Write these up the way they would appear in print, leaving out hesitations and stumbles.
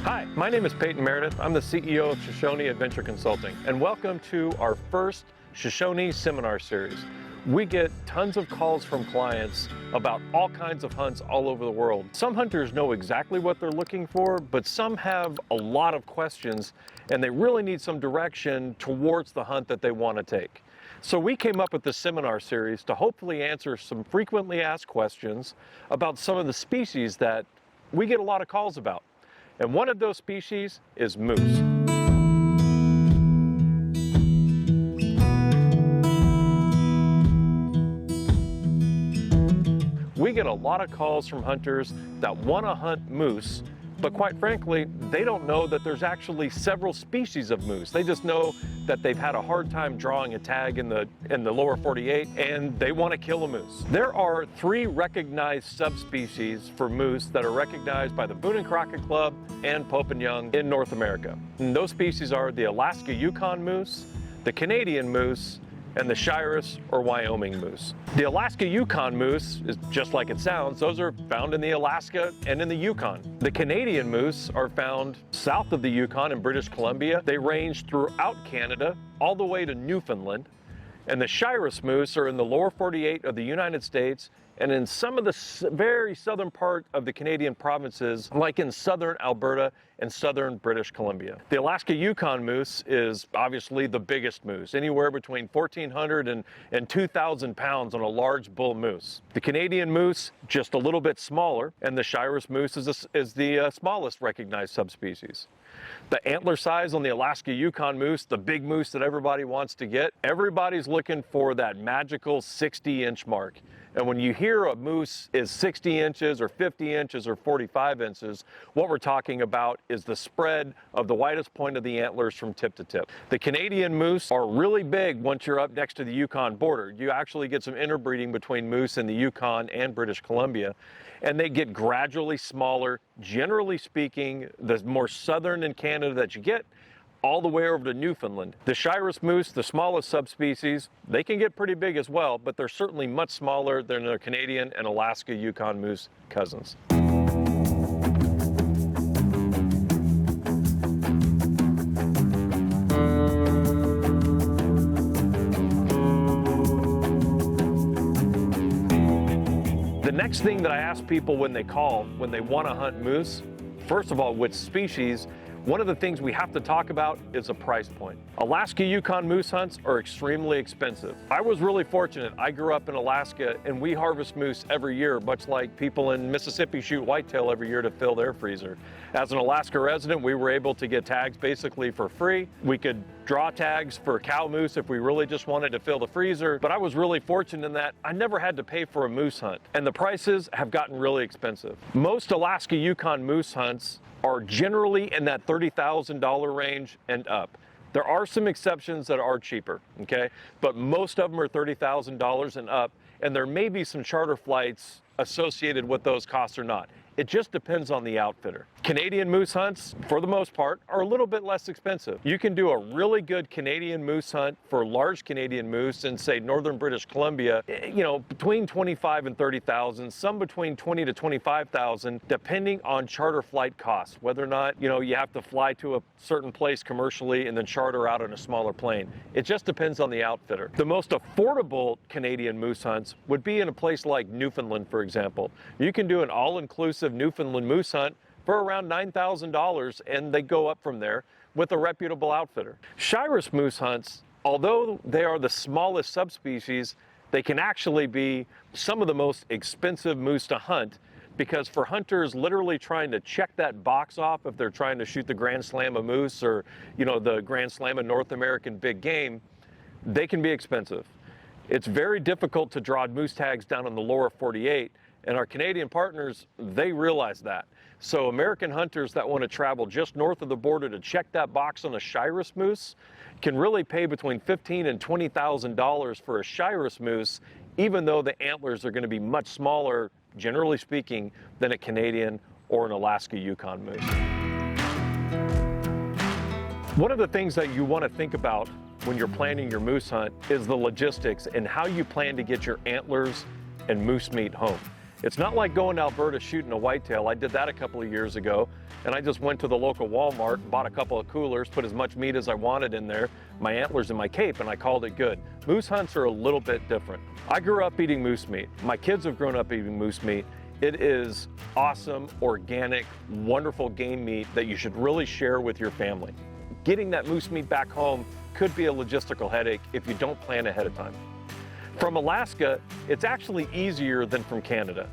Hi, my name is Peyton Merideth. I'm the CEO of Shoshone Adventure Consulting, and welcome to our first Shoshone seminar series. We get tons of calls from clients about all kinds of hunts all over the world. Some hunters know exactly what they're looking for, but some have a lot of questions and they really need some direction towards the hunt that they want to take. So we came up with this seminar series to hopefully answer some frequently asked questions about some of the species that we get a lot of calls about. And one of those species is moose. We get a lot of calls from hunters that want to hunt moose, but quite frankly, they don't know that there's actually several species of moose. They just know that they've had a hard time drawing a tag in the lower 48 and they want to kill a moose. There are 3 recognized subspecies for moose that are recognized by the Boone and Crockett Club and Pope and Young in North America. And those species are the Alaska Yukon moose, the Canadian moose, and the Shiras or Wyoming moose. The Alaska Yukon moose is just like it sounds. Those are found in the Alaska and in the Yukon. The Canadian moose are found south of the Yukon in British Columbia. They range throughout Canada all the way to Newfoundland. And the Shiras moose are in the lower 48 of the United States and in some of the very southern part of the Canadian provinces, like in southern Alberta and southern British Columbia. The Alaska Yukon moose is obviously the biggest moose, anywhere between 1,400 and 2,000 pounds on a large bull moose. The Canadian moose, just a little bit smaller, and the Shiras moose is the smallest recognized subspecies. The antler size on the Alaska Yukon moose, the big moose that everybody wants to get, everybody's looking for that magical 60-inch mark. And when you hear a moose is 60 inches or 50 inches or 45 inches, what we're talking about is the spread of the widest point of the antlers from tip to tip. The Canadian moose are really big once you're up next to the Yukon border. You actually get some interbreeding between moose in the Yukon and British Columbia, and they get gradually smaller. Generally speaking, the more southern in Canada that you get, all the way over to Newfoundland. The Shiras moose, the smallest subspecies, they can get pretty big as well, but they're certainly much smaller than their Canadian and Alaska Yukon moose cousins. The next thing that I ask people when they call, when they want to hunt moose, first of all, which species, one of the things we have to talk about is a price point. Alaska Yukon moose hunts are extremely expensive. I was really fortunate. I grew up in Alaska and we harvest moose every year, much like people in Mississippi shoot whitetail every year to fill their freezer. As an Alaska resident, we were able to get tags basically for free. We could draw tags for cow moose if we really just wanted to fill the freezer, but I was really fortunate in that I never had to pay for a moose hunt, and the prices have gotten really expensive. Most Alaska Yukon moose hunts are generally in that $30,000 range and up. There are some exceptions that are cheaper, okay? But most of them are $30,000 and up, and there may be some charter flights associated with those costs or not. It just depends on the outfitter. Canadian moose hunts, for the most part, are a little bit less expensive. You can do a really good Canadian moose hunt for large Canadian moose in, say, northern British Columbia, between $25,000 and $30,000, some between $20,000 to $25,000, depending on charter flight costs, whether or not, you have to fly to a certain place commercially and then charter out on a smaller plane. It just depends on the outfitter. The most affordable Canadian moose hunts would be in a place like Newfoundland, for example. You can do an all-inclusive Newfoundland moose hunt for around $9,000, and they go up from there with a reputable outfitter. Shiras moose hunts, although they are the smallest subspecies, they can actually be some of the most expensive moose to hunt, because for hunters literally trying to check that box off if they're trying to shoot the Grand Slam of moose or the Grand Slam of North American big game, they can be expensive. It's very difficult to draw moose tags down in the lower 48. And our Canadian partners, they realize that. So American hunters that want to travel just north of the border to check that box on a Shiras moose can really pay between $15,000 and $20,000 for a Shiras moose, even though the antlers are going to be much smaller, generally speaking, than a Canadian or an Alaska Yukon moose. One of the things that you want to think about when you're planning your moose hunt is the logistics and how you plan to get your antlers and moose meat home. It's not like going to Alberta shooting a whitetail. I did that a couple of years ago, and I just went to the local Walmart, bought a couple of coolers, put as much meat as I wanted in there, my antlers and my cape, and I called it good. Moose hunts are a little bit different. I grew up eating moose meat. My kids have grown up eating moose meat. It is awesome, organic, wonderful game meat that you should really share with your family. Getting that moose meat back home could be a logistical headache if you don't plan ahead of time. From Alaska, it's actually easier than from Canada.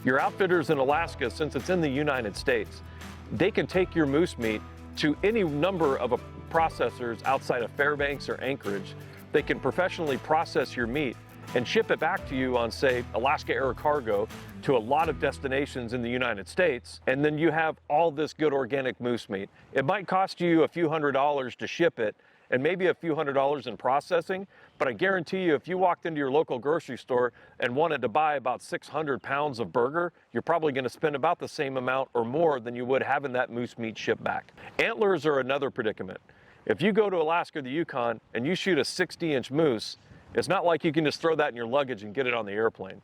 Your outfitters in Alaska, since it's in the United States, they can take your moose meat to any number of processors outside of Fairbanks or Anchorage. They can professionally process your meat and ship it back to you on, say, Alaska Air Cargo to a lot of destinations in the United States, and then you have all this good organic moose meat. It might cost you a few $100s to ship it, and maybe a few $100s in processing, but I guarantee you if you walked into your local grocery store and wanted to buy about 600 pounds of burger, you're probably gonna spend about the same amount or more than you would having that moose meat shipped back. Antlers are another predicament. If you go to Alaska or the Yukon and you shoot a 60-inch moose, it's not like you can just throw that in your luggage and get it on the airplane.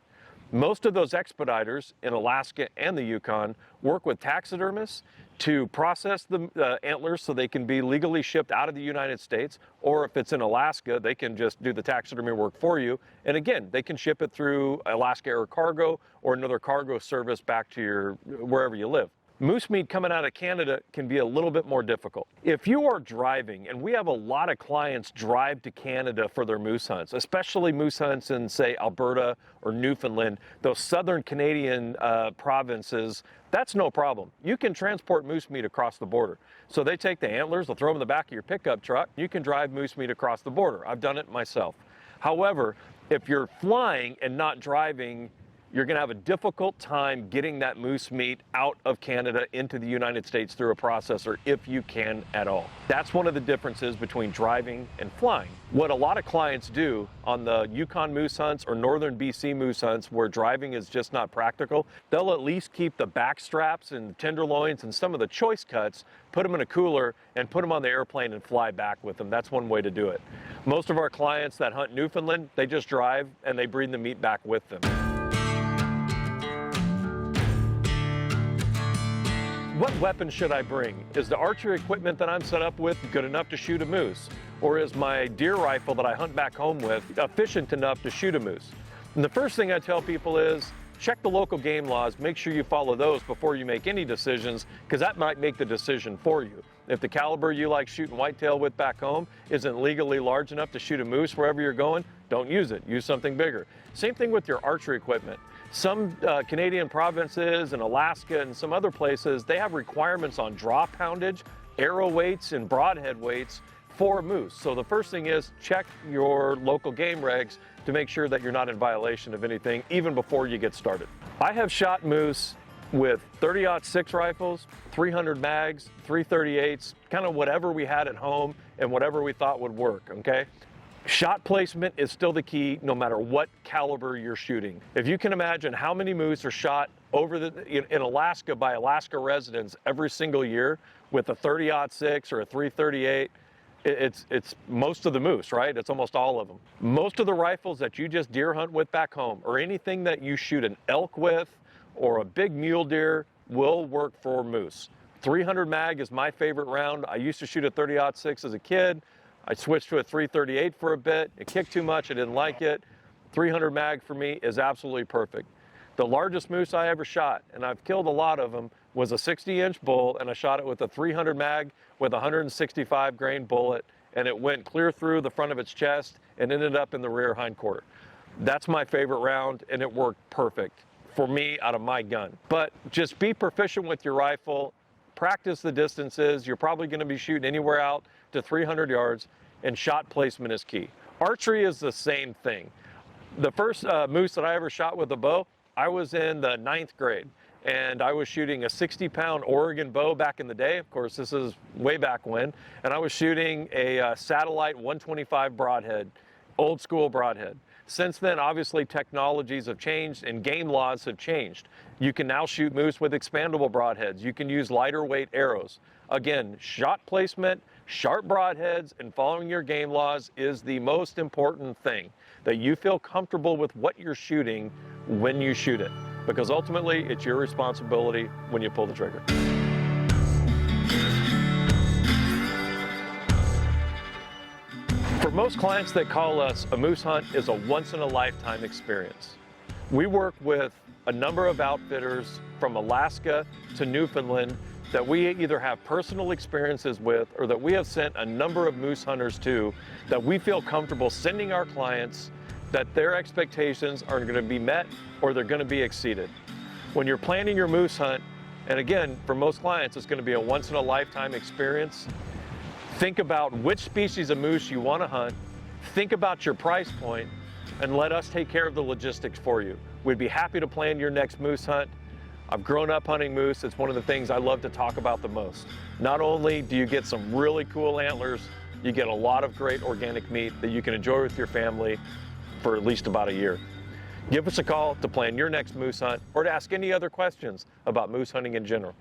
Most of those expediters in Alaska and the Yukon work with taxidermists to process the antlers so they can be legally shipped out of the United States, or if it's in Alaska, they can just do the taxidermy work for you. And again, they can ship it through Alaska Air Cargo or another cargo service back to wherever you live. Moose meat coming out of Canada can be a little bit more difficult. If you are driving, and we have a lot of clients drive to Canada for their moose hunts, especially moose hunts in, say, Alberta or Newfoundland, those southern Canadian provinces, that's no problem. You can transport moose meat across the border. So they take the antlers, they'll throw them in the back of your pickup truck, you can drive moose meat across the border. I've done it myself. However, if you're flying and not driving, you're going to have a difficult time getting that moose meat out of Canada into the United States through a processor, if you can at all. That's one of the differences between driving and flying. What a lot of clients do on the Yukon moose hunts or northern BC moose hunts where driving is just not practical, they'll at least keep the back straps and tenderloins and some of the choice cuts, put them in a cooler and put them on the airplane and fly back with them. That's one way to do it. Most of our clients that hunt Newfoundland, they just drive and they bring the meat back with them. What weapon should I bring? Is the archery equipment that I'm set up with good enough to shoot a moose? Or is my deer rifle that I hunt back home with efficient enough to shoot a moose? And the first thing I tell people is check the local game laws, make sure you follow those before you make any decisions, because that might make the decision for you. If the caliber you like shooting whitetail with back home isn't legally large enough to shoot a moose wherever you're going, don't use it, use something bigger. Same thing with your archery equipment. Some Canadian provinces and Alaska and some other places, they have requirements on draw poundage, arrow weights, and broadhead weights for moose. So the first thing is check your local game regs to make sure that you're not in violation of anything even before you get started. I have shot moose with 30-06 rifles, 300 mags, 338s, kind of whatever we had at home and whatever we thought would work, okay? Shot placement is still the key no matter what caliber you're shooting. If you can imagine how many moose are shot in Alaska by Alaska residents every single year with a 30-06 or a 338, it's most of the moose, right? It's almost all of them. Most of the rifles that you just deer hunt with back home or anything that you shoot an elk with or a big mule deer will work for moose. 300 mag is my favorite round. I used to shoot a 30-06 as a kid. I switched to a 338 for a bit. It kicked too much, I didn't like it. 300 mag for me is absolutely perfect. The largest moose I ever shot, and I've killed a lot of them, was a 60-inch bull, and I shot it with a 300 mag with a 165 grain bullet, and it went clear through the front of its chest and ended up in the rear hindquarter. That's my favorite round, and it worked perfect for me out of my gun. But just be proficient with your rifle, practice the distances. You're probably going to be shooting anywhere out to 300 yards, and shot placement is key. Archery is the same thing. The first moose that I ever shot with a bow, I was in the 9th grade, and I was shooting a 60-pound Oregon bow back in the day. Of course, this is way back when, and I was shooting a satellite 125 broadhead, old school broadhead. Since then, obviously, technologies have changed and game laws have changed. You can now shoot moose with expandable broadheads. You can use lighter weight arrows. Again, shot placement, sharp broadheads, and following your game laws is the most important thing, that you feel comfortable with what you're shooting when you shoot it. because ultimately it's your responsibility when you pull the trigger. For most clients that call us, a moose hunt is a once-in-a-lifetime experience. We work with a number of outfitters from Alaska to Newfoundland that we either have personal experiences with or that we have sent a number of moose hunters to, that we feel comfortable sending our clients, that their expectations are going to be met or they're going to be exceeded. When you're planning your moose hunt, and again, for most clients, it's going to be a once-in-a-lifetime experience, think about which species of moose you want to hunt, think about your price point, and let us take care of the logistics for you. We'd be happy to plan your next moose hunt. I've grown up hunting moose. It's one of the things I love to talk about the most. Not only do you get some really cool antlers, you get a lot of great organic meat that you can enjoy with your family for at least about a year. Give us a call to plan your next moose hunt or to ask any other questions about moose hunting in general.